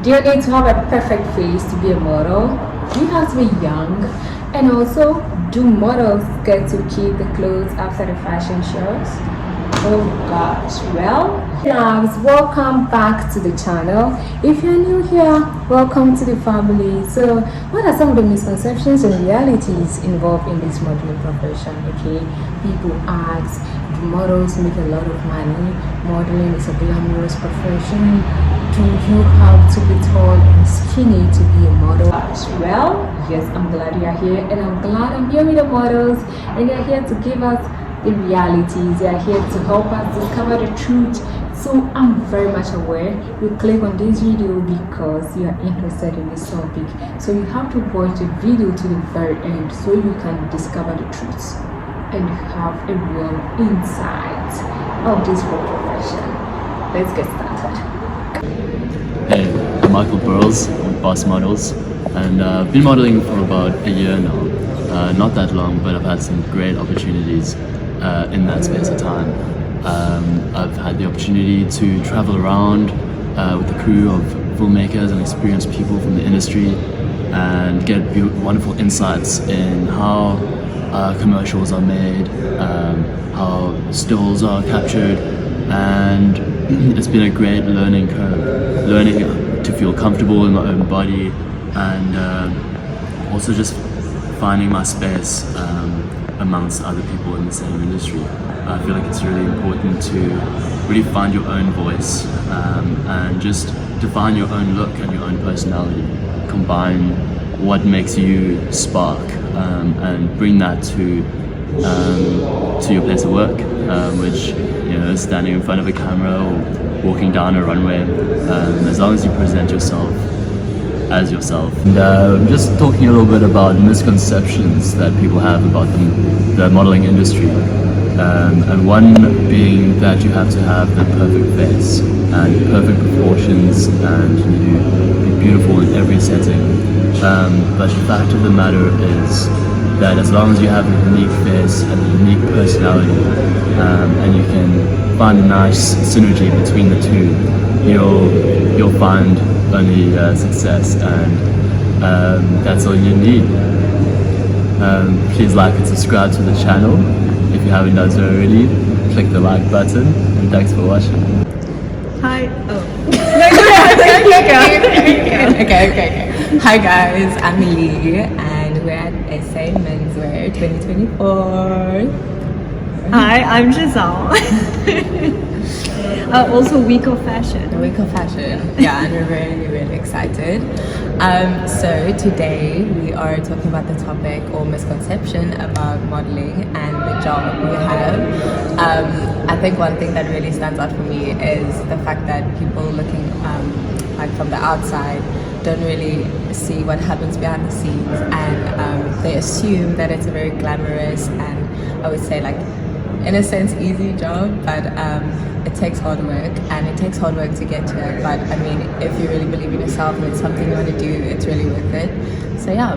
Do you need to have a perfect face to be a model? Do you have to be young? And also, do models get to keep the clothes after the fashion shows? Oh gosh, well, loves, welcome back to the channel. If you're new here, welcome to the family. So, what are some of the misconceptions and realities involved in this modeling profession? Okay, people ask, do models make a lot of money? Modeling is a glamorous profession. Do you have to be tall and skinny to be a model? Well, yes, I'm glad you're here, and I'm glad I'm here with the models, and they're here to give us the realities. They are here to help us discover the truth. So I'm very much aware you click on this video because you are interested in this topic. So you have to watch the video to the very end so you can discover the truth and have a real insight of this whole profession. Let's get started. Hey, I'm Michael Burrows with Boss Models, and I've been modeling for about a year now. Not that long, but I've had some great opportunities in that space of time. I've had the opportunity to travel around with a crew of filmmakers and experienced people from the industry and get wonderful insights in how commercials are made, how stills are captured, and it's been a great learning curve, learning to feel comfortable in my own body, and also just finding my space amongst other people in the same industry. I feel like it's really important to really find your own voice and just define your own look and your own personality. Combine what makes you spark and bring that to your place of work, which is standing in front of a camera or walking down a runway. As long as you present yourself as yourself. And just talking a little bit about misconceptions that people have about the modeling industry. And one being that you have to have the perfect face and perfect proportions and you be beautiful in every setting. But the fact of the matter is that as long as you have a unique face and a unique personality, and you can find a nice synergy between the two, you'll find only success, and that's all you need. Please like and subscribe to the channel if you haven't done so already. Click the like button, and thanks for watching. Hi. Oh. Okay. Hi guys, I'm Lee, and we're at SA Menswear 2024. Hi, I'm Gisele. Also Week of Fashion. Yeah, and we're really excited. So today we are talking about the topic or misconception about modeling and the job we have. I think one thing that really stands out for me is the fact that people looking like from the outside don't really see what happens behind the scenes, and they assume that it's a very glamorous and I would say like in a sense easy job, but it takes hard work, and it takes hard work to get to it. But I mean, if you really believe in yourself and it's something you want to do, it's really worth it. So yeah.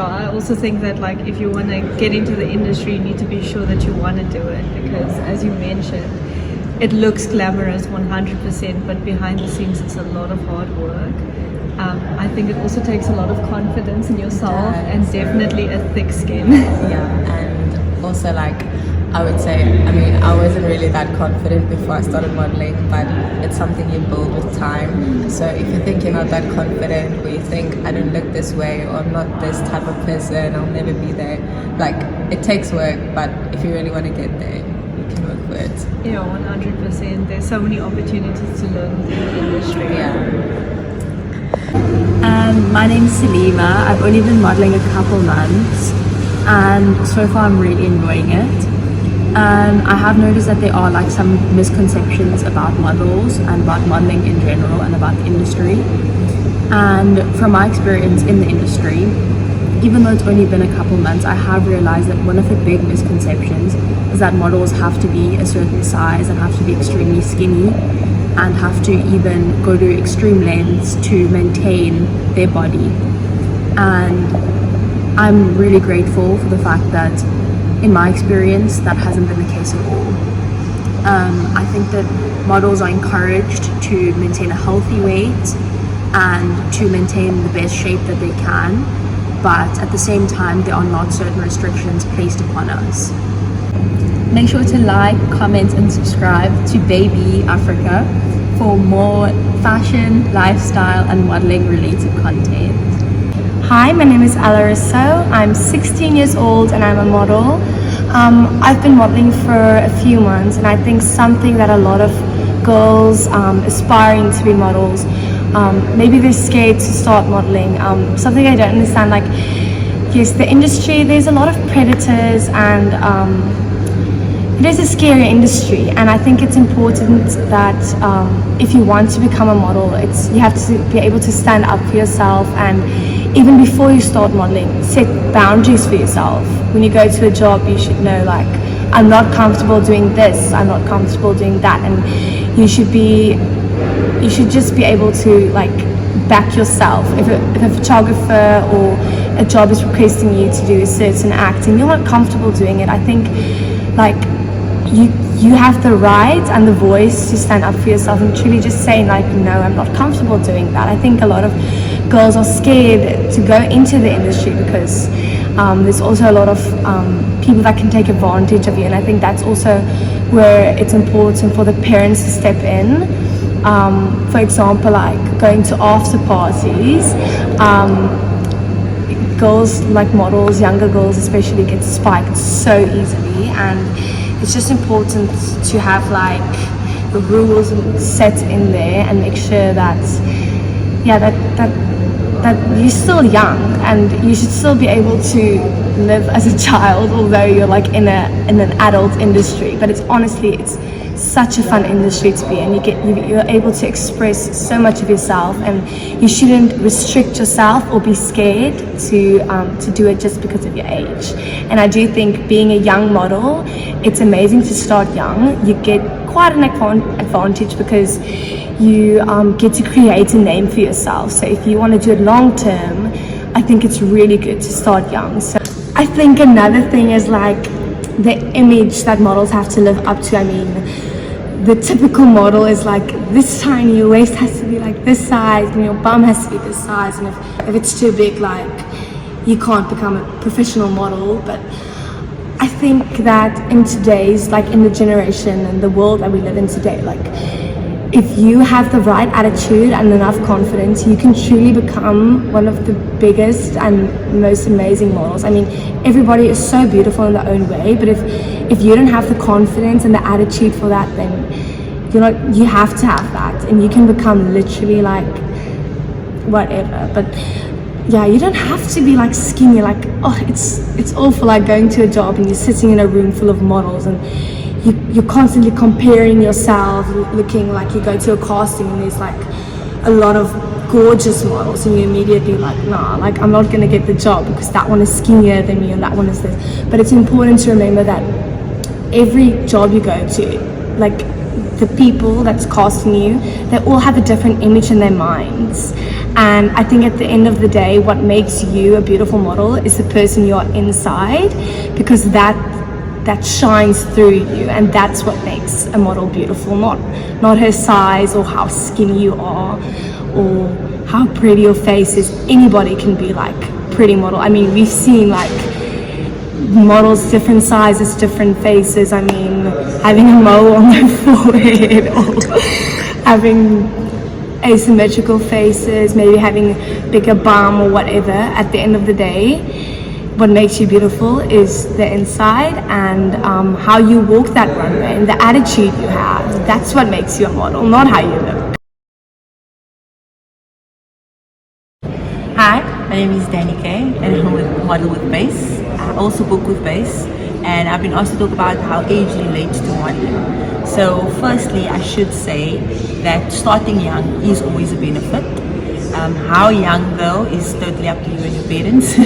I also think that like if you want to get into the industry, you need to be sure that you want to do it, because as you mentioned, it looks glamorous 100%, but behind the scenes it's a lot of hard work. I think it also takes a lot of confidence in yourself and definitely a thick skin. Yeah, and also like I would say, I mean, I wasn't really that confident before I started modeling, but it's something you build with time. So if you think you're not that confident, or you think I don't look this way, or I'm not this type of person, I'll never be there. Like, it takes work, but if you really want to get there, you can work for it. Yeah, 100%. There's so many opportunities to learn within the industry. Yeah. My name's Salima. I've only been modeling a couple months, and so far I'm really enjoying it. I have noticed that there are like some misconceptions about models and about modeling in general and about the industry. And from my experience in the industry, even though it's only been a couple months, I have realized that one of the big misconceptions is that models have to be a certain size and have to be extremely skinny and have to even go to extreme lengths to maintain their body. And I'm really grateful for the fact that in my experience that hasn't been the case at all. I think that models are encouraged to maintain a healthy weight and to maintain the best shape that they can, but at the same time there are not certain restrictions placed upon us. Make sure to like, comment and subscribe to Baby Africa for more fashion, lifestyle and modeling related content. Hi, my name is Russo. I'm 16 years old and I'm a model. I've been modeling for a few months, and I think something that a lot of girls aspiring to be models, maybe they're scared to start modeling. Something I don't understand, like, yes, the industry, there's a lot of predators, and it is a scary industry, and I think it's important that if you want to become a model, you have to be able to stand up for yourself, and even before you start modeling, set boundaries for yourself. When you go to a job, you should know, like, I'm not comfortable doing this, I'm not comfortable doing that, and you should just be able to, like, back yourself. If a photographer or a job is requesting you to do a certain act and you're not comfortable doing it, I think, like, you have the right and the voice to stand up for yourself and truly just say, like, no, I'm not comfortable doing that. I think a lot of girls are scared to go into the industry because there's also a lot of people that can take advantage of you, and I think that's also where it's important for the parents to step in. For example, like going to after parties, girls, like models, younger girls especially, get spiked so easily, and it's just important to have, like, the rules set in there and make sure that that you're still young and you should still be able to live as a child, although you're, like, in an adult industry. But it's such a fun industry to be in. You're able to express so much of yourself, and you shouldn't restrict yourself or be scared to do it just because of your age. And I do think, being a young model, it's amazing to start young. You get quite an advantage because you get to create a name for yourself. So if you want to do it long term, I think it's really good to start young. So I think another thing is, like, the image that models have to live up to. I mean, the typical model is like this tiny, your waist has to be like this size, and your bum has to be this size, and if it's too big, like, you can't become a professional model. But I think that in today's, like, in the generation and the world that we live in today, like, if you have the right attitude and enough confidence, you can truly become one of the biggest and most amazing models. I mean, everybody is so beautiful in their own way, but if you don't have the confidence and the attitude for that, then you have to have that, and you can become literally, like, whatever. But yeah, you don't have to be, like, skinny, like, oh, it's awful, like, going to a job and you're sitting in a room full of models and you're constantly comparing yourself, looking like you go to a casting and there's, like, a lot of gorgeous models, and you immediately, like, nah, like, I'm not gonna get the job because that one is skinnier than me and that one is this. But it's important to remember that every job you go to, like, the people that's casting you, they all have a different image in their minds. And I think at the end of the day, what makes you a beautiful model is the person you are inside, because that shines through you, and that's what makes a model beautiful, not her size or how skinny you are or how pretty your face is. Anybody can be, like, pretty model. I mean, we've seen, like, models different sizes, different faces. I mean, having a mole on their forehead or having asymmetrical faces, maybe having bigger bum or whatever. At the end of the day, what makes you beautiful is the inside and how you walk that runway and the attitude you have. That's what makes you a model, not how you look. Hi, my name is Danny Kay, and I'm a model with Base. I also book with Base, and I've been asked to talk about how age relates to modeling. So firstly, I should say that starting young is always a benefit. How young, though, is totally up to you and your parents.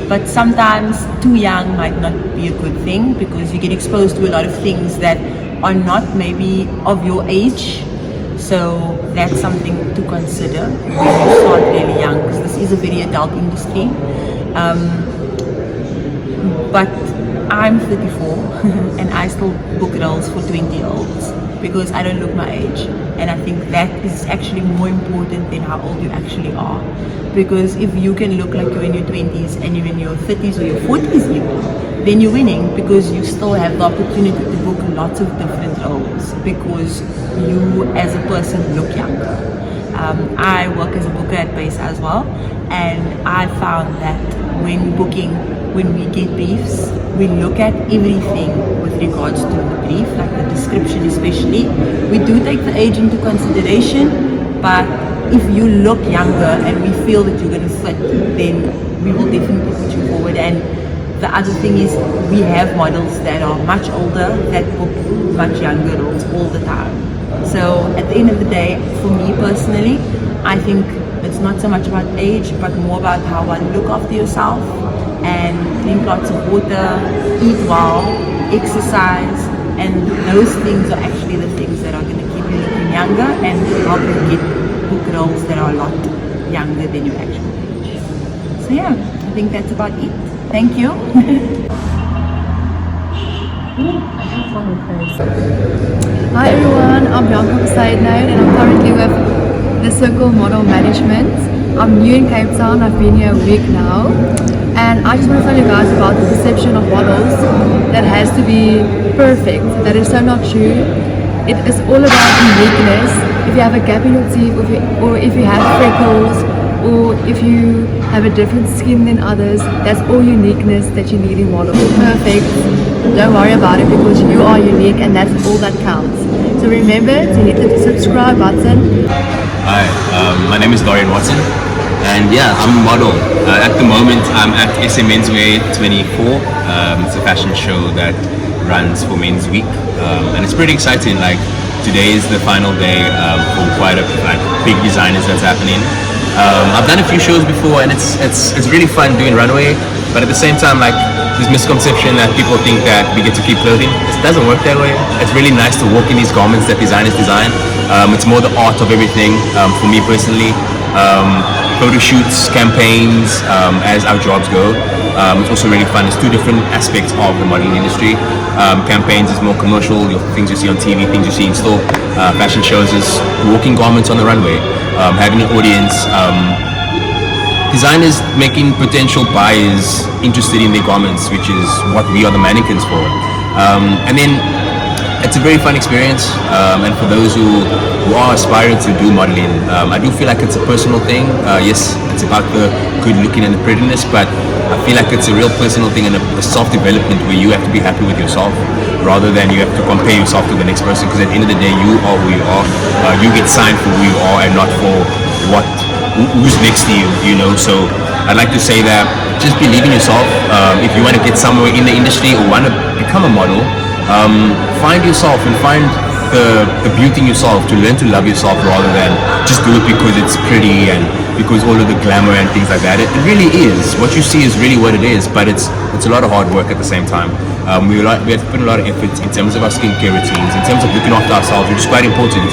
But sometimes too young might not be a good thing, because you get exposed to a lot of things that are not maybe of your age. So that's something to consider when you start really young, because this is a very adult industry. But I'm 34 and I still book roles for 20-year-olds. because I don't look my age. And I think that is actually more important than how old you actually are. Because if you can look like you're in your 20s and you're in your 30s or your 40s even, then you're winning, because you still have the opportunity to book lots of different roles because you as a person look younger. I work as a booker at Base as well, and I found that when booking, when we get briefs, we look at everything with regards to the brief, like the description especially. We do take the age into consideration, but if you look younger and we feel that you're going to fit, then we will definitely put you forward. And the other thing is, we have models that are much older that book much younger roles all the time. So at the end of the day, for me personally, I think it's not so much about age, but more about how one look after yourself and drink lots of water, eat well, exercise, and those things are actually the things that are going to keep you looking younger and help you get book roles that are a lot younger than your actual age. So yeah, I think that's about it. Thank you. Hi everyone, I'm Bianca from Side Note and I'm currently with the Circle Model Management. I'm new in Cape Town, I've been here a week now, and I just want to tell you guys about the perception of models that has to be perfect. That is so not true. It is all about uniqueness. If you have a gap in your teeth, or if you have freckles, or if you have a different skin than others, that's all uniqueness that you need in models. Perfect, don't worry about it, because you are unique and that's all that counts. So remember to hit the subscribe button. Hi, my name is Dorian Watson, and yeah, I'm a model. At the moment, I'm at SM Menswear 24. It's a fashion show that runs for Men's Week, and it's pretty exciting. Like, today is the final day for quite a big designers that's happening. I've done a few shows before, and it's really fun doing runway, but at the same time, like, this misconception that people think that we get to keep clothing. It doesn't work that way. It's really nice to walk in these garments that designers design. It's more the art of everything for me personally. Photo shoots, campaigns, as our jobs go. It's also really fun. It's two different aspects of the modeling industry. Campaigns is more commercial, things you see on TV, things you see in store. Fashion shows is walking garments on the runway, having an audience. Designers making potential buyers interested in their garments, which is what we are the mannequins for. And then it's a very fun experience, and for those who are aspiring to do modeling, I do feel like it's a personal thing. Yes, it's about the good looking and the prettiness, but I feel like it's a real personal thing and a self-development where you have to be happy with yourself rather than you have to compare yourself to the next person, because at the end of the day, you are who you are. You get signed for who you are and not for who's next to you, you know. So I'd like to say that just believe in yourself. If you want to get somewhere in the industry or want to become a model, find yourself and find the beauty in yourself, to learn to love yourself rather than just do it because it's pretty and because all of the glamour and things like that. It really is. What you see is really what it is, but it's a lot of hard work at the same time. We have to put a lot of effort in terms of our skincare routines, in terms of looking after ourselves, which is quite important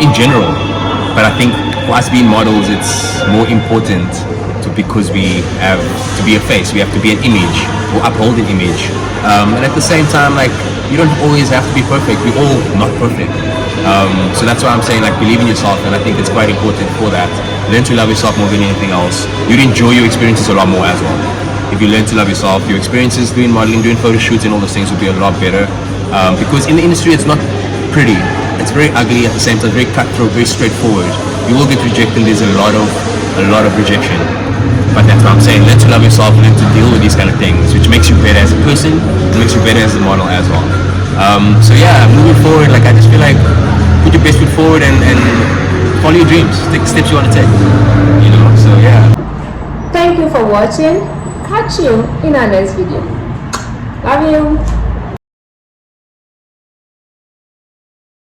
in general. But I think for us being models, it's more important because we have to be a face, we have to be an image or uphold an image. And at the same time, like, you don't always have to be perfect. We're all not perfect. So that's why I'm saying, like, believe in yourself, and I think it's quite important for that. Learn to love yourself more than anything else. You'd enjoy your experiences a lot more as well. If you learn to love yourself, your experiences doing modeling, doing photo shoots and all those things will be a lot better. Because in the industry, it's not pretty. It's very ugly at the same time, very cutthroat, very straightforward. You will get rejected. There's a lot of rejection. But that's what I'm saying. Learn to love yourself, learn to deal with these kind of things, which makes you better as a person, it makes you better as a model as well. So yeah, moving forward, like, I just feel like put your best foot forward and follow your dreams. Take the steps you want to take. You know, so yeah. Thank you for watching. Catch you in our next video. Love you.